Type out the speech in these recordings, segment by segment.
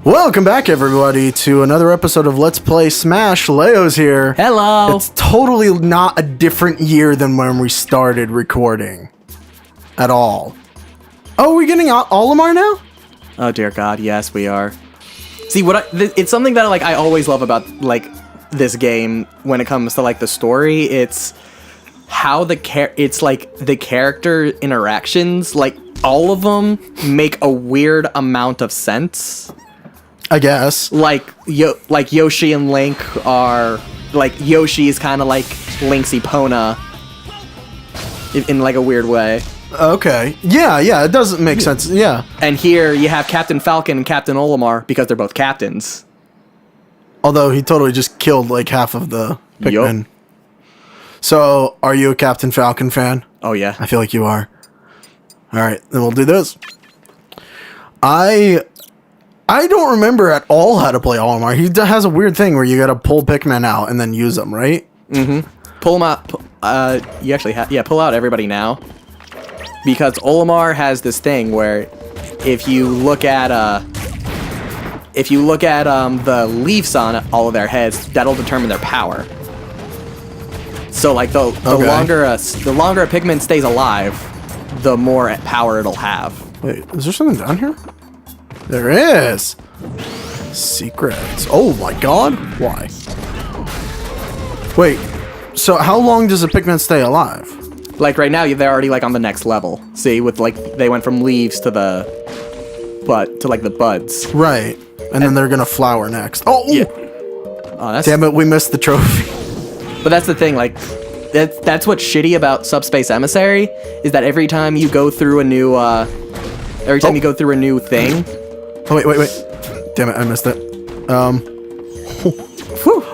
Welcome back, everybody, to another episode of Let's Play Smash. Leo's here. Hello. It's totally not a different year than when we started recording. At all. Oh, are we getting Olimar now? Oh dear God, yes we are. See, it's something that I always love about this game when it comes to the story. It's how the character interactions, all of them make a weird amount of sense. I guess. Yoshi and Link are Yoshi is kind of like Link's Epona in a weird way. Okay. Yeah, it doesn't make sense. Yeah. And here you have Captain Falcon and Captain Olimar because they're both captains. Although he totally just killed half of the Pikmin. Yup. So, are you a Captain Falcon fan? Oh yeah. I feel like you are. Alright, then we'll do this. I don't remember at all how to play Olimar. He has a weird thing where you gotta pull Pikmin out and then use them, right? Mm-hmm. Pull them out. You actually pull out everybody now. Because Olimar has this thing where if you look at the leaves on all of their heads, that'll determine their power. So the longer a Pikmin stays alive, the more power it'll have. Wait, is there something down here? There is! Secrets. Oh my god! Why? Wait, so how long does a Pikmin stay alive? Right now, they're already on the next level. See, with they went from leaves to the buds. Right, and then they're gonna flower next. Oh! Yeah. Oh, that's... Damn it, we missed the trophy. But that's the thing, that's what's shitty about Subspace Emissary, is that every time you go through a new, you go through a new thing... Oh, wait. Damn it, I missed it.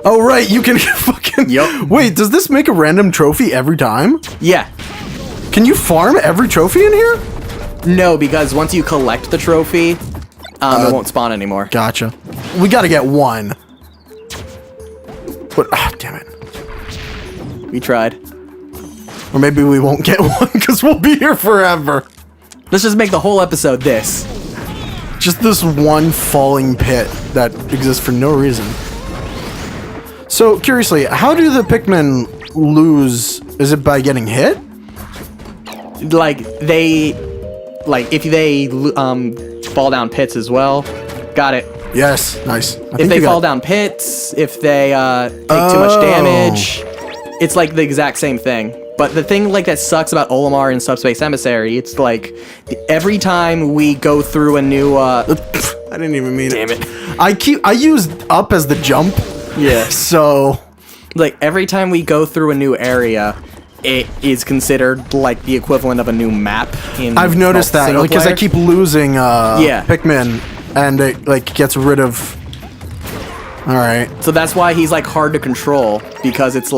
Oh, right, you can fucking... Yup. Wait, does this make a random trophy every time? Yeah. Can you farm every trophy in here? No, because once you collect the trophy, it won't spawn anymore. Gotcha. We gotta get one. But, damn it. We tried. Or maybe we won't get one, because we'll be here forever. Let's just make the whole episode this. Just this one falling pit that exists for no reason. So, curiously, how do the Pikmin lose? Is it by getting hit? If they fall down pits as well. Got it. Yes, nice. If they fall down pits, if they take too much damage, it's the exact same thing. But the thing that sucks about Olimar and Subspace Emissary, it's every time we go through a new I didn't even mean damn it. I used up as the jump. Yeah. So every time we go through a new area, it is considered the equivalent of a new map in I've noticed that because I keep losing Pikmin and it gets rid of. All right. So that's why he's hard to control, because it's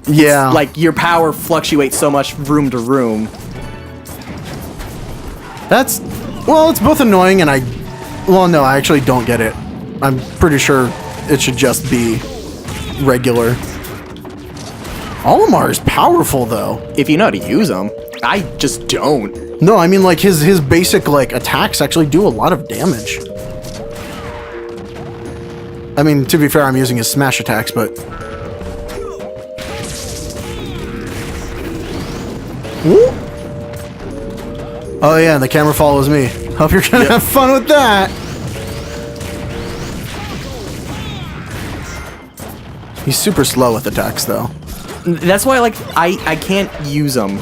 yeah. Your power fluctuates so much room to room. It's both annoying and I actually don't get it. I'm pretty sure it should just be regular. Olimar is powerful though. If you know how to use them. I just don't. No, I mean his basic attacks actually do a lot of damage. I mean, to be fair, I'm using his smash attacks, but Ooh. Oh yeah, the camera follows me. Hope you're gonna have fun with that. He's super slow with attacks though. That's why I can't use him,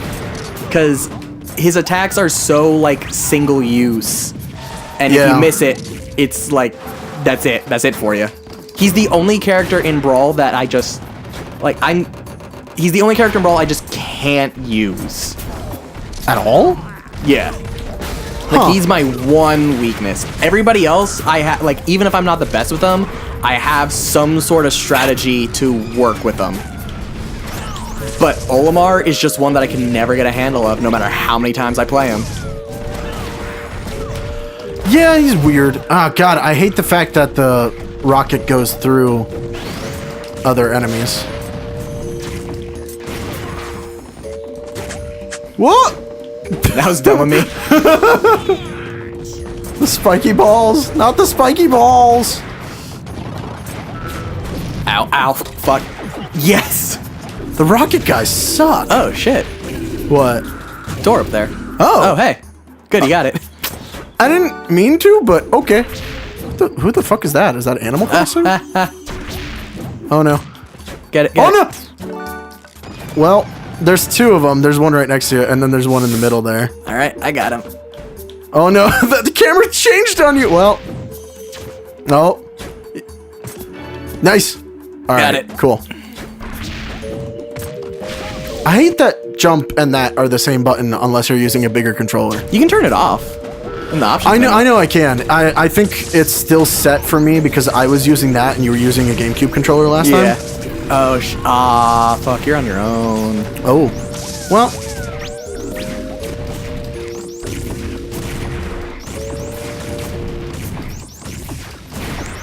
because his attacks are so single use, and if you miss it, it's that's it for you. He's the only character in Brawl that I just he's the only character in Brawl I just can't use. At all? Yeah. He's my one weakness. Everybody else, I have, even if I'm not the best with them, I have some sort of strategy to work with them. But Olimar is just one that I can never get a handle of, no matter how many times I play him. Yeah, he's weird. Oh god, I hate the fact that the rocket goes through other enemies. What? That was dumb of me. The spiky balls. Not the spiky balls. Ow, ow, fuck. Yes! The rocket guys suck. Oh, shit. What? Door up there. Oh. Oh, hey. Good, you got it. I didn't mean to, but okay. Who the fuck is that? Is that Animal Crossing? Oh, no. Get it, Oh, no! Well, there's two of them. There's one right next to you, and then there's one in the middle there. All right, I got him. Oh, no. The camera changed on you. Well. No. Nice. All right. Got it. Cool. I hate that jump and that are the same button unless you're using a bigger controller. You can turn it off in the options menu. I know I can. I think it's still set for me because I was using that and you were using a GameCube controller last time. Oh, fuck, you're on your own. Oh. Well.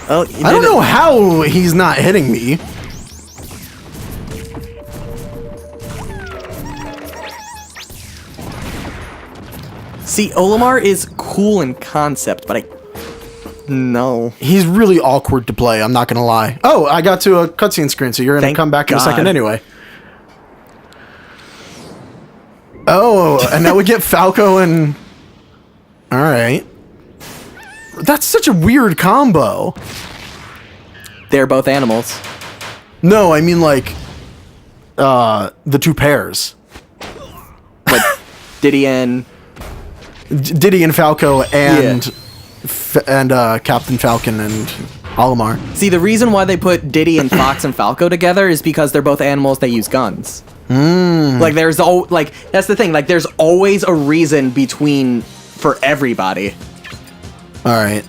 Oh, I don't know how he's not hitting me. See, Olimar is cool in concept, but no. He's really awkward to play, I'm not gonna lie. Oh, I got to a cutscene screen, so you're gonna Thank come back in a God. second anyway. Oh, and now we get Falco and... Alright. That's such a weird combo. They're both animals. No, I mean like... the two pairs. But Diddy and... Diddy and Falco and... Captain Falcon and Olimar. See, the reason why they put Diddy and Fox and Falco together is because they're both animals that use guns. Like, there's that's the thing. Like, there's always a reason for everybody. All right.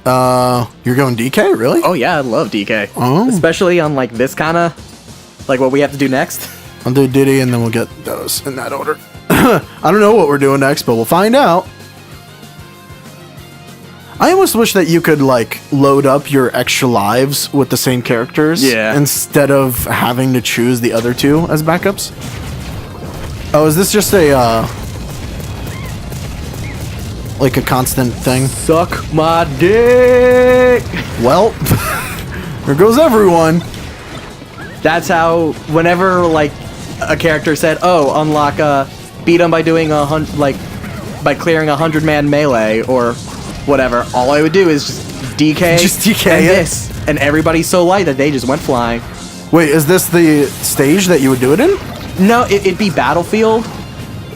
You're going DK, really? Oh yeah, I love DK. Oh. Especially on like this kind of like what we have to do next. I'll do Diddy and then we'll get those in that order. I don't know what we're doing next, but we'll find out. I almost wish that you could like load up your extra lives with the same characters, instead of having to choose the other two as backups. Oh, is this just a like a constant thing? Suck my dick. Well, there goes everyone. That's how whenever like a character said, "Oh, unlock beat him by doing by clearing 100-man melee or whatever," all I would do is just DK, DK and it. this, and everybody's so light that they just went flying. Wait, is this the stage that you would do it in? No, it'd be Battlefield,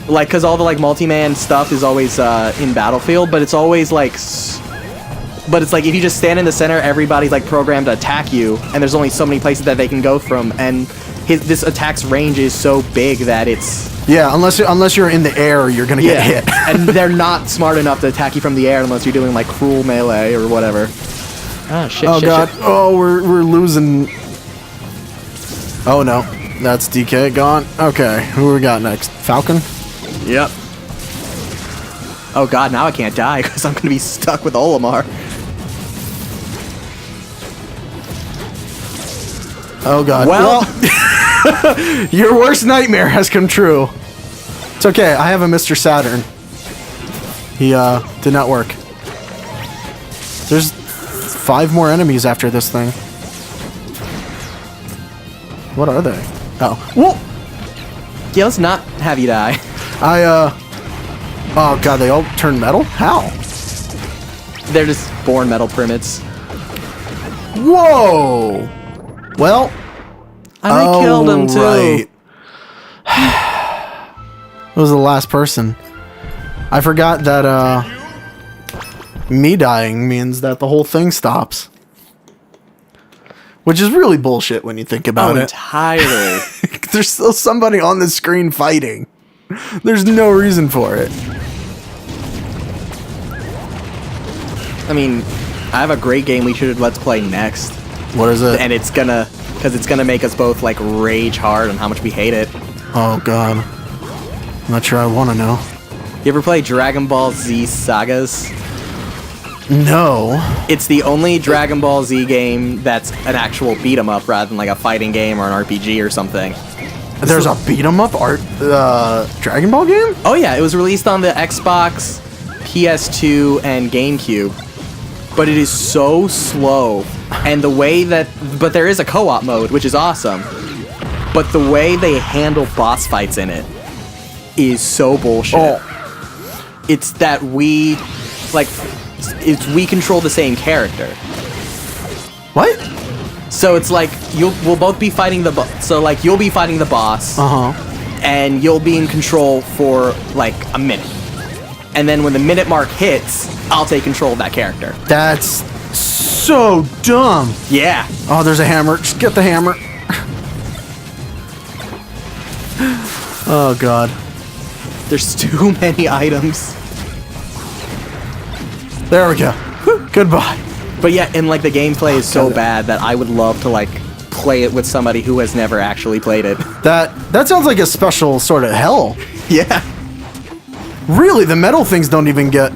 like because all the like multi-man stuff is always in Battlefield, but it's always like, but it's like if you just stand in the center, everybody's like programmed to attack you, and there's only so many places that they can go from, and this attack's range is so big that it's. Yeah, unless you're in the air, you're gonna get hit. And they're not smart enough to attack you from the air unless you're doing like cruel melee or whatever. Ah, shit, oh shit, god. shit. Oh, we're losing. Oh no, that's DK gone. Okay, who we got next? Falcon? Yep. Oh god, now I can't die because I'm gonna be stuck with Olimar. Oh god. Well your worst nightmare has come true. It's okay, I have a Mr. Saturn. He did not work. There's 5 more enemies after this thing. What are they? Oh. Whoa! Yeah, let's not have you die. Oh god, they all turn metal? How? They're just born metal primates. Whoa! Well, I killed him too. Right. It was the last person. I forgot that me dying means that the whole thing stops. Which is really bullshit when you think about it. Entirely. There's still somebody on the screen fighting. There's no reason for it. I mean, I have a great game we should let's play next. What is it? And it's gonna make us both like rage hard on how much we hate it. Oh god. I'm not sure I want to know. You ever play Dragon Ball Z Sagas? No. It's the only Dragon Ball Z game that's an actual beat 'em up rather than like a fighting game or an RPG or something. There's a beat 'em up Dragon Ball game? Oh yeah, it was released on the Xbox, PS2, and GameCube. but it is so slow. And the way that, but there is a co-op mode, which is awesome. But the way they handle boss fights in it is so bullshit. Oh. It's that we control the same character. What? So it's like we'll both be fighting you'll be fighting the boss. And you'll be in control for like a minute. And then when the minute mark hits, I'll take control of that character. That's so dumb. Yeah. Oh, there's a hammer. Just get the hammer. Oh, God. There's too many items. There we go. Whew. Goodbye. But yeah, and like the gameplay is so bad that I would love to like play it with somebody who has never actually played it. That sounds like a special sort of hell. Yeah. Really, the metal things don't even get...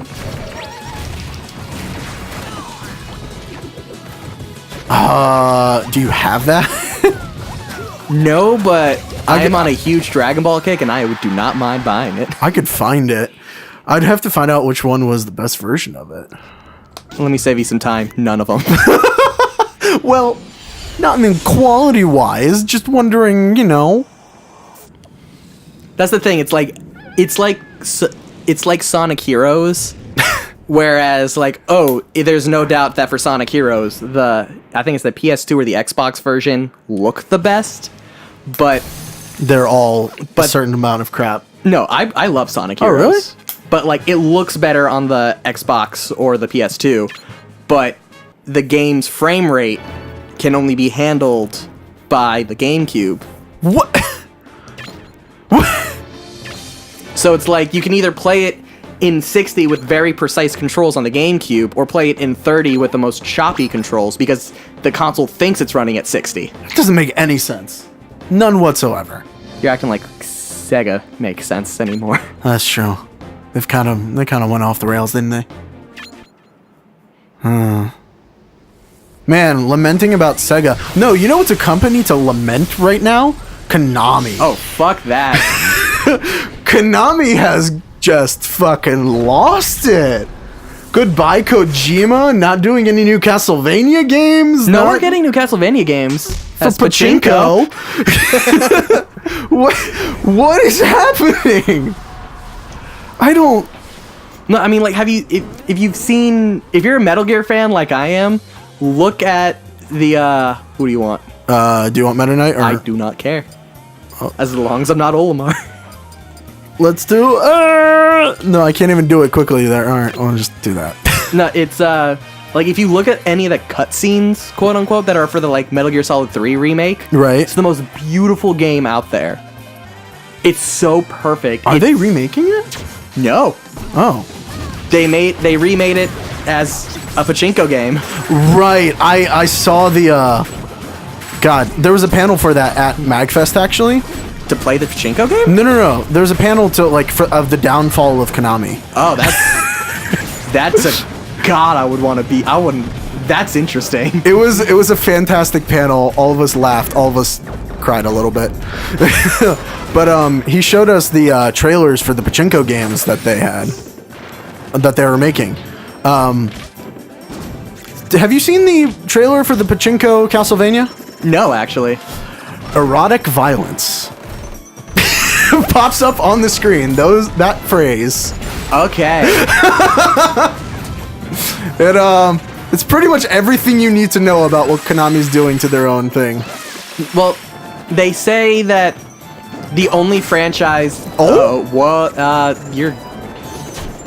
do you have that? No, but I am on a huge Dragon Ball kick, and I do not mind buying it. I could find it. I'd have to find out which one was the best version of it. Let me save you some time. None of them. Well, not in quality-wise, just wondering, you know. That's the thing. It's like Sonic Heroes, whereas like there's no doubt that for Sonic Heroes, I think it's the PS2 or the Xbox version look the best, but they're all a certain amount of crap. No, I love Sonic Heroes. Oh, really? But like it looks better on the Xbox or the PS2, but the game's frame rate can only be handled by the GameCube. What? What? So it's like you can either play it in 60 with very precise controls on the GameCube, or play it in 30 with the most choppy controls because the console thinks it's running at 60. It doesn't make any sense. None whatsoever. You're acting like Sega makes sense anymore. That's true. They kind of went off the rails, didn't they? Man, lamenting about Sega. No, you know what's a company to lament right now? Konami. Oh, fuck that. Konami has just fucking lost it. Goodbye, Kojima. Not doing any new Castlevania games. No, we're getting new Castlevania games. That's Pachinko. What is happening? I don't... No, I mean, like, if you're a Metal Gear fan like I am, look at the, who do you want? Do you want Meta Knight? Or... I do not care. As long as I'm not Olimar. Let's do... no, I can't even do it quickly there. Alright, I'll just do that. No, it's, like, if you look at any of the cutscenes, quote-unquote, that are for the, like, Metal Gear Solid 3 remake... Right. It's the most beautiful game out there. It's so perfect. Are they remaking it? No. Oh. They remade it as a pachinko game. Right. I saw the, God, there was a panel for that at MagFest, actually. To play the pachinko game? No. There was a panel to, like, of the downfall of Konami. Oh, that's a... God, I would want to be... I wouldn't... That's interesting. It was a fantastic panel. All of us laughed. All of us cried a little bit. But he showed us the trailers for the pachinko games that they were making. Have you seen the trailer for the pachinko Castlevania? No, actually. Erotic violence pops up on the screen. That phrase. Okay. It's pretty much everything you need to know about what Konami's doing to their own thing. Well, they say that the only franchise... Oh? What? You're...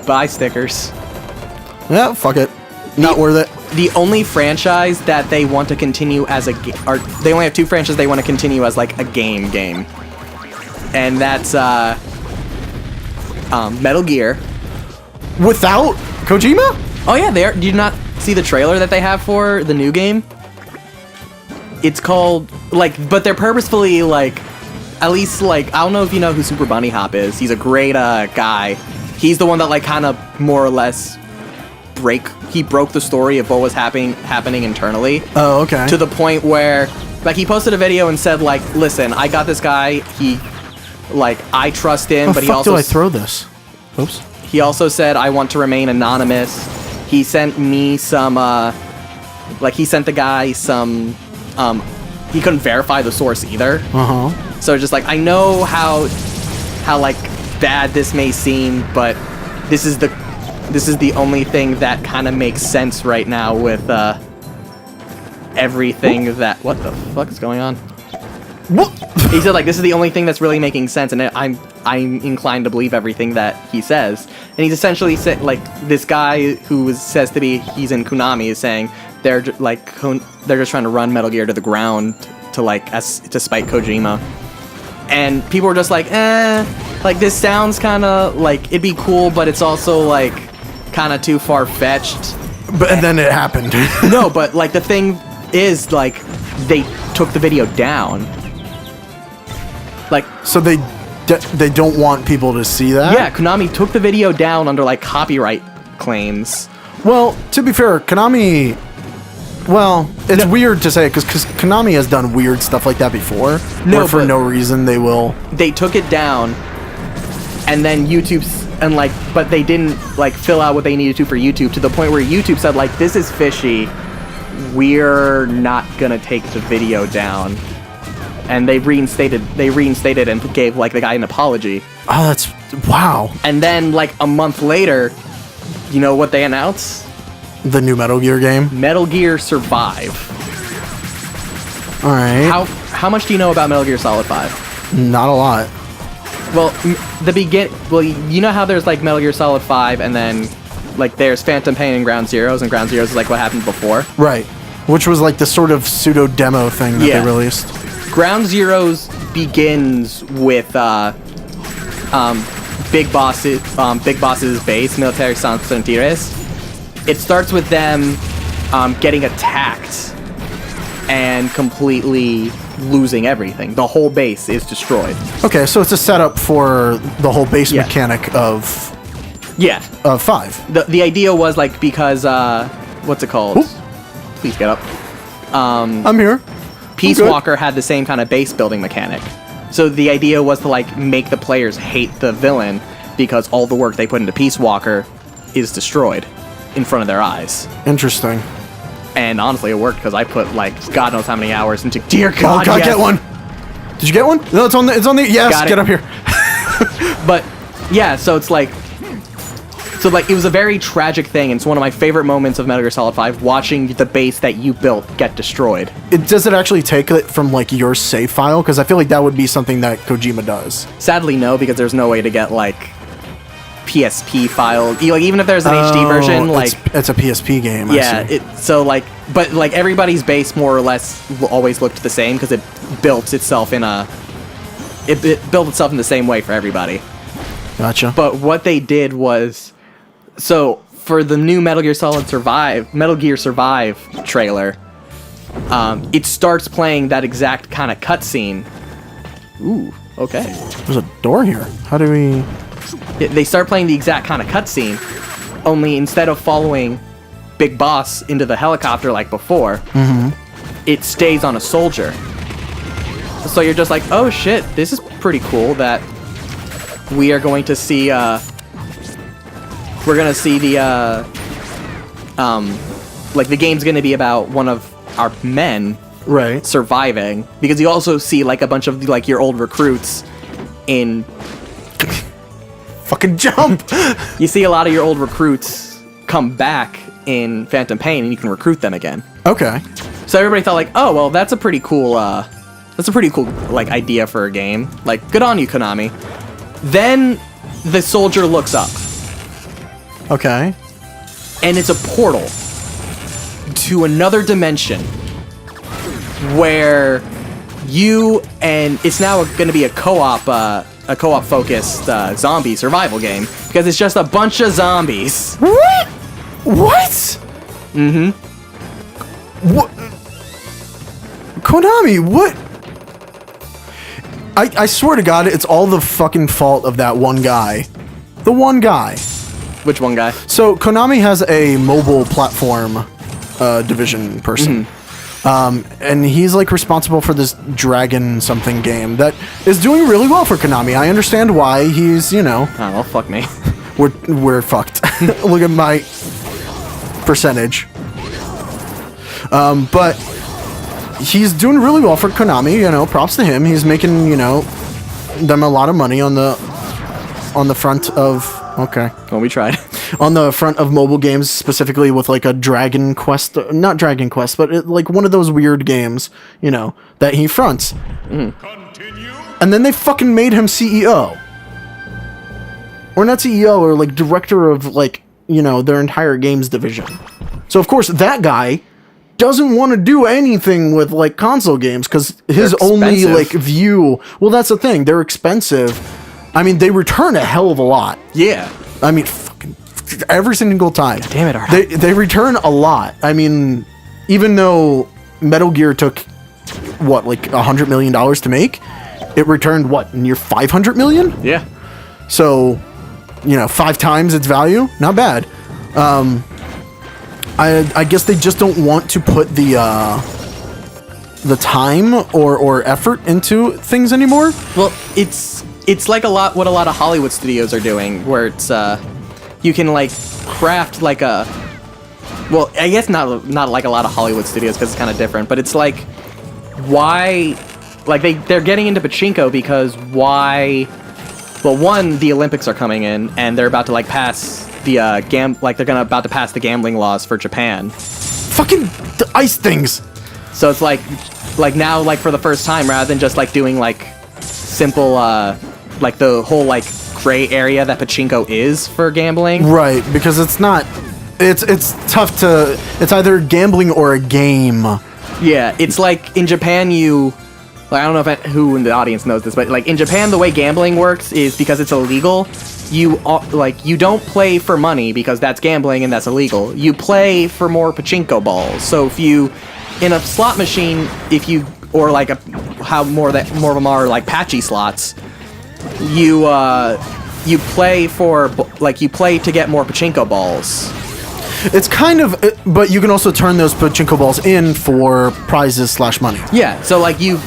Buy stickers. Yeah, fuck it. Not worth it. The only franchise that they want to continue as a game... They only have two franchises they want to continue as, like, a game. And that's, Metal Gear. Without Kojima? Oh, yeah, they are. Did you not see the trailer that they have for the new game? It's called, like, but they're purposefully, like, at least, like, I don't know if you know who Super Bunny Hop is. He's a great, guy. He's the one that, like, kind of more or less broke the story of what was happening internally. Oh, okay. To the point where, like, he posted a video and said, like, listen, I got this guy. I trust him, but he also... do I throw this? Oops. He also said, I want to remain anonymous. he sent me some, like, he sent the guy some, he couldn't verify the source either. Uh-huh. So just like, I know how like bad this may seem, but this is the only thing that kind of makes sense right now with everything that. What the fuck is going on? What? He said like this is the only thing that's really making sense, and I'm inclined to believe everything that he says. And he's essentially said like this guy who says to be he's in Konami is saying they're just trying to run Metal Gear to the ground to spite Kojima. And people were just like, like this sounds kind of like it'd be cool, but it's also like kind of too far-fetched. But then it happened. No, but like the thing is like they took the video down. Like so they don't want people to see that? Yeah, Konami took the video down under like copyright claims. Well, to be fair, Konami. Well, it's weird to say because Konami has done weird stuff like that before. No, where for no reason they will. They took it down, and then but they didn't like fill out what they needed to for YouTube to the point where YouTube said like this is fishy. We're not gonna take the video down, and they reinstated and gave like the guy an apology. Oh, that's wow. And then like a month later, you know what they announced? The new Metal Gear game? Metal Gear Survive. Alright. How much do you know about Metal Gear Solid 5? Not a lot. Well, you know how there's like Metal Gear Solid 5 and then like there's Phantom Pain and Ground Zeroes, and Ground Zeroes is like what happened before? Right. Which was like the sort of pseudo demo thing that they released. Ground Zeroes begins with Big Boss's base, Military San Sentires. It starts with them getting attacked and completely losing everything. The whole base is destroyed. Okay, so it's a setup for the whole base mechanic of 5. The idea was like because what's it called? Ooh. Please get up. I'm here. Peace Walker had the same kind of base building mechanic. So the idea was to like make the players hate the villain because all the work they put into Peace Walker is destroyed in front of their eyes. Interesting. And honestly, it worked because I put like God knows how many hours into. Dear God, oh God, yes. Get one. Did you get one? No, it's on the. Yes, get up here. But yeah, so it's like. So like it was a very tragic thing, and it's one of my favorite moments of Metal Gear Solid 5, watching the base that you built get destroyed. Does it actually take it from like your save file? Because I feel like that would be something that Kojima does. Sadly, no, because there's no way to get like PSP file. Like even if there's an HD version, like it's a PSP game. Yeah, but like everybody's base more or less always looked the same because it built itself in the same way for everybody. Gotcha. But what they did was. So, for the new Metal Gear Survive trailer, it starts playing that exact kind of cutscene. Ooh, okay. There's a door here. How do we... They start playing the exact kind of cutscene, only instead of following Big Boss into the helicopter like before, it stays on a soldier. So you're just like, oh shit, this is pretty cool that we are going to see... We're gonna see the, like the game's gonna be about one of our men surviving, because you also see like a bunch of like your old recruits in fucking jump. You see a lot of your old recruits come back in Phantom Pain, and you can recruit them again. Okay. So everybody thought like, oh well, that's a pretty cool like idea for a game. Like, good on you, Konami. Then the soldier looks up. Okay. And it's a portal to another dimension where you and it's now going to be a co-op focused zombie survival game because it's just a bunch of zombies. What? What? Mm-hmm. What? Konami, what? I swear to God, it's all the fucking fault of that one guy. The one guy. Which one guy? So Konami has a mobile platform division person. And he's like responsible for this Dragon something game that is doing really well for Konami. I understand why he's, you know. Oh, well, fuck me. We're fucked. Look at my... percentage. But he's doing really well for Konami, you know, props to him. He's making, you know, them a lot of money on the front of, okay. Well, we tried. On the front of mobile games, specifically with like a Dragon Quest, not Dragon Quest, but like one of those weird games, you know, that he fronts. Continue. And then they fucking made him CEO. Or not CEO, or like director of like, you know, their entire games division. So of course that guy doesn't want to do anything with like console games because his only like view, well, that's the thing, they're expensive. I mean, they return a hell of a lot. Yeah. I mean, fucking every single time. Damn it, Arthur. They return a lot. I mean, even though Metal Gear took what, like $100 million to make, it returned what, near 500 million? Yeah. So, you know, 5 times its value. Not bad. I guess they just don't want to put the time or effort into things anymore. Well, it's like what a lot of Hollywood studios are doing, where it's you can like craft like a, well, I guess not like a lot of Hollywood studios because it's kind of different, but it's like why, like they're getting into pachinko because why? Well, one, the Olympics are coming in and they're about to like pass the they're about to pass the gambling laws for Japan. Fucking the ice things. So it's like now, like for the first time, rather than just like doing like simple like the whole like gray area that pachinko is for gambling. Right, because it's not, it's tough to, it's either gambling or a game. Yeah, it's like in Japan like, I don't know who in the audience knows this, but like in Japan the way gambling works is because it's illegal. You don't play for money because that's gambling and that's illegal. You play for more pachinko balls. So if you in a slot machine, or like more of them are like patchy slots, you play to get more pachinko balls. It's kind of, but you can also turn those pachinko balls in for prizes / money. Yeah, so like you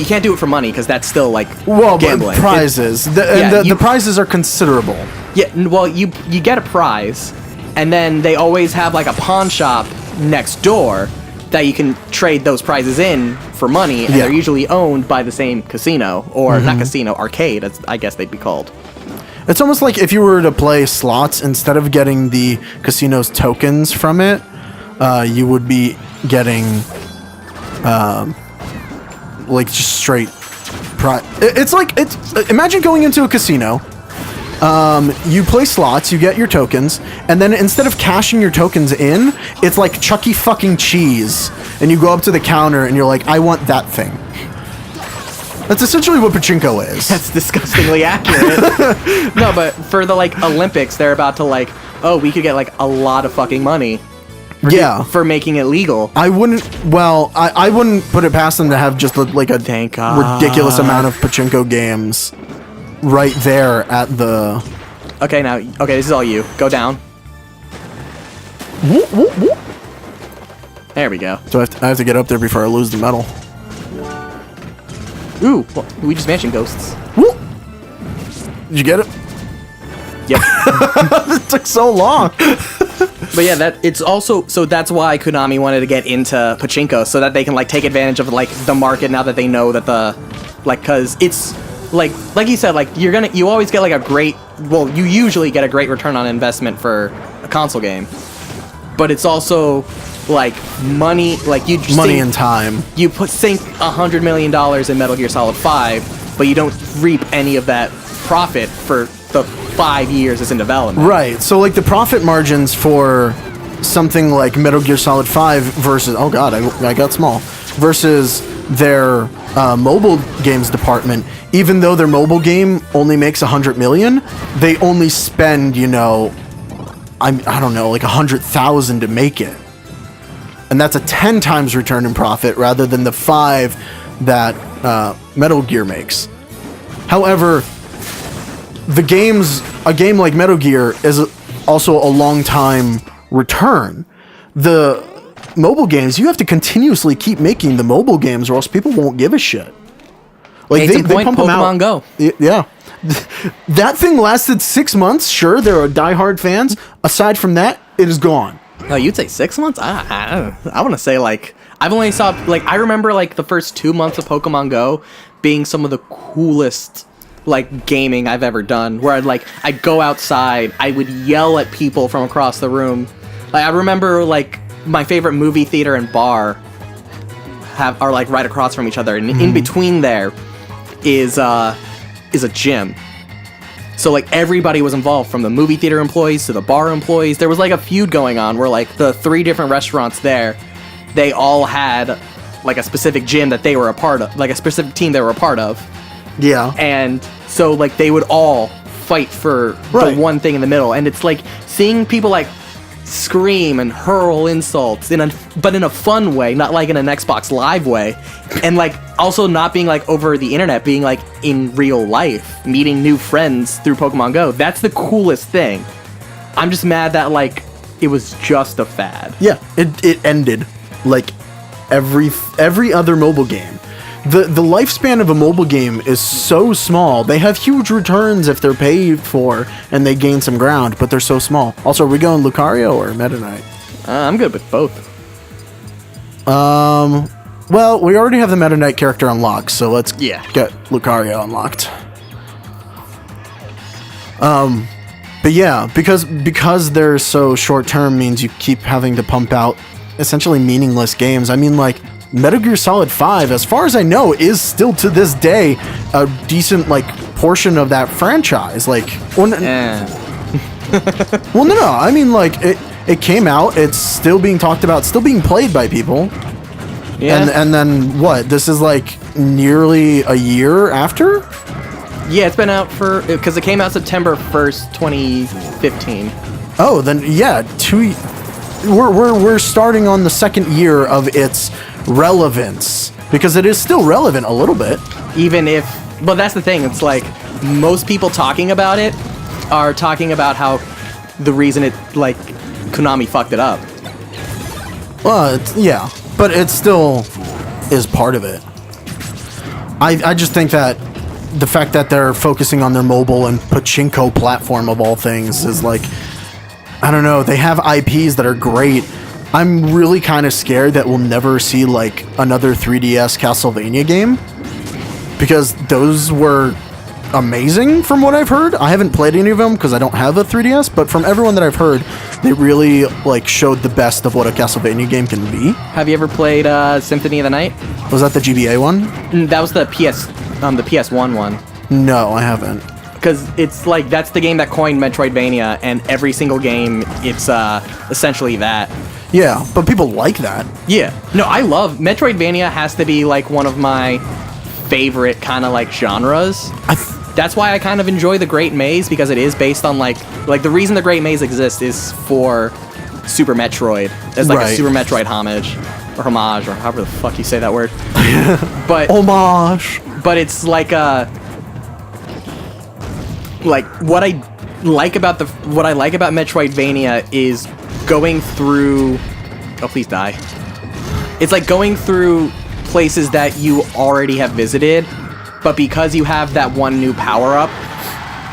can't do it for money because that's still like gambling. But prizes, the prizes are considerable. Yeah, well, you get a prize, and then they always have like a pawn shop next door that you can trade those prizes in for money, and they're usually owned by the same casino, or not casino, arcade, as I guess they'd be called. It's almost like if you were to play slots, instead of getting the casino's tokens from it, you would be getting, like, just straight imagine going into a casino, you play slots, you get your tokens, and then instead of cashing your tokens in, it's like Chuck E. fucking Cheese, and you go up to the counter and you're like, I want that thing. That's essentially what pachinko is. That's disgustingly accurate. No, but for the like Olympics, they're about to like, we could get like a lot of fucking money. For making it legal. I wouldn't put it past them to have just like a ridiculous amount of pachinko games right there at the. Okay, this is all you. Go down. Whoop, whoop, whoop. There we go. So I have to get up there before I lose the medal. Ooh, well, we just mentioned ghosts. Woo! Did you get it? Yep. It took so long. But yeah, it's also, so that's why Konami wanted to get into pachinko, so that they can like take advantage of like the market now that they know that cause it's like you said, like you always get like you usually get a great return on investment for a console game. But it's also like money, like you just money and time. You sink $100 million in Metal Gear Solid 5, but you don't reap any of that profit for the 5 years it's in development. Right. So like the profit margins for something like Metal Gear Solid 5 versus I got small versus their mobile games department. Even though their mobile game only makes 100 million, they only spend I don't know, like 100,000 to make it. And that's a 10 times return in profit rather than the 5 that Metal Gear makes. However, a game like Metal Gear is also a long time return. The mobile games, you have to continuously keep making the mobile games or else people won't give a shit. Like they pump them out. Pokemon Go. Yeah. That thing lasted 6 months. Sure, there are diehard fans. Aside from that, it is gone. Oh, you'd say 6 months? I want to say like I've only saw like I remember like the first 2 months of Pokemon Go being some of the coolest like gaming I've ever done. Where I'd go outside, I would yell at people from across the room. Like I remember like my favorite movie theater and bar are like right across from each other, and in between there is a gym. So like everybody was involved, from the movie theater employees to the bar employees. There was like a feud going on where like the 3 different restaurants there, they all had like a specific gym that they were a part of, like a specific team they were a part of. Yeah. And so like they would all fight for the one thing in the middle, and it's like seeing people like scream and hurl insults but in a fun way, not like in an Xbox Live way, and like also not being like over the internet, being like in real life, meeting new friends through Pokemon Go. That's the coolest thing. I'm just mad that like it was just a fad. Yeah, it ended like every other mobile game. The lifespan of a mobile game is so small. They have huge returns if they're paid for and they gain some ground, but they're so small. Also, are we going Lucario or Meta Knight? I'm good with both. Well, we already have the Meta Knight character unlocked, so let's get Lucario unlocked. But yeah, because they're so short term means you keep having to pump out essentially meaningless games. I mean, like, Metal Gear Solid 5, as far as I know, is still to this day a decent like portion of that franchise. Like, well, no. I mean, like it came out, it's still being talked about, still being played by people. Yeah. And then what? This is like nearly a year after? Yeah, it's been out because it came out September 1st, 2015. Oh, then yeah, we're starting on the second year of its relevance, because it is still relevant a little bit. Even if, but that's the thing, it's like most people talking about it are talking about how the reason it, like, Konami fucked it up. Well, yeah, but it still is part of it. I just think that the fact that they're focusing on their mobile and pachinko platform of all things is like, I don't know, they have IPs that are great. I'm really kind of scared that we'll never see like another 3DS Castlevania game, because those were amazing from what I've heard. I haven't played any of them because I don't have a 3DS, but from everyone that I've heard, they really like showed the best of what a Castlevania game can be. Have you ever played Symphony of the Night? Was that the GBA one? That was the PS1 one. No, I haven't. Because it's like, that's the game that coined Metroidvania, and every single game, it's essentially that. Yeah, but people like that. Yeah. No, I love Metroidvania. Has to be like one of my favorite kind of like genres. That's why I kind of enjoy the Great Maze, because it is based on like the reason the Great Maze exists is for Super Metroid. It's like a Super Metroid homage or however the fuck you say that word. But homage. But it's like what I like about Metroidvania is going through. Oh, please die. It's like going through places that you already have visited, but because you have that one new power up.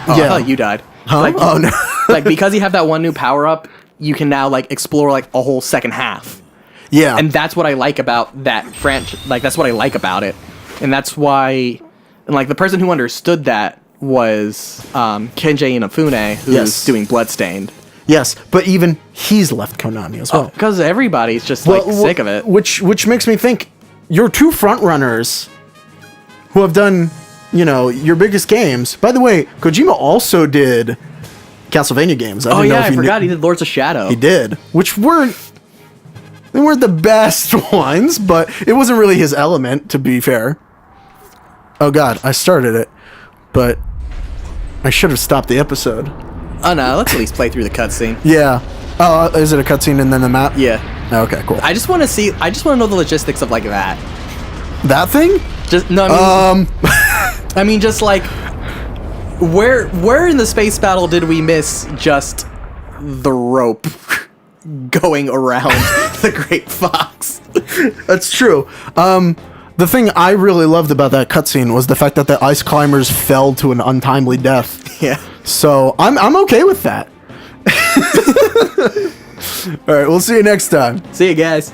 Oh, yeah. I thought you died. Huh? Like, oh no. Like, because you have that one new power up, you can now like explore like a whole second half. Yeah. And that's what I like about that franchise. Like, that's what I like about it, and that's why. And like the person who understood that was Kenji Inafune, who's doing Bloodstained. Yes, but even he's left Konami as well. Because everybody's just like sick of it. Which makes me think, your two front runners who have done, your biggest games. By the way, Kojima also did Castlevania games. I forgot he did Lords of Shadow. He did, which they weren't the best ones, but it wasn't really his element, to be fair. Oh god, I started it, but I should have stopped the episode. Oh no, let's at least play through the cutscene. Yeah. Oh, is it a cutscene and then the map? Yeah. Okay, cool. I just want to know the logistics of like that. That thing? Just no. I mean, just like where in the space battle did we miss just the rope going around the Great Fox? That's true. The thing I really loved about that cutscene was the fact that the ice climbers fell to an untimely death. Yeah. So I'm okay with that. All right, we'll see you next time. See you guys.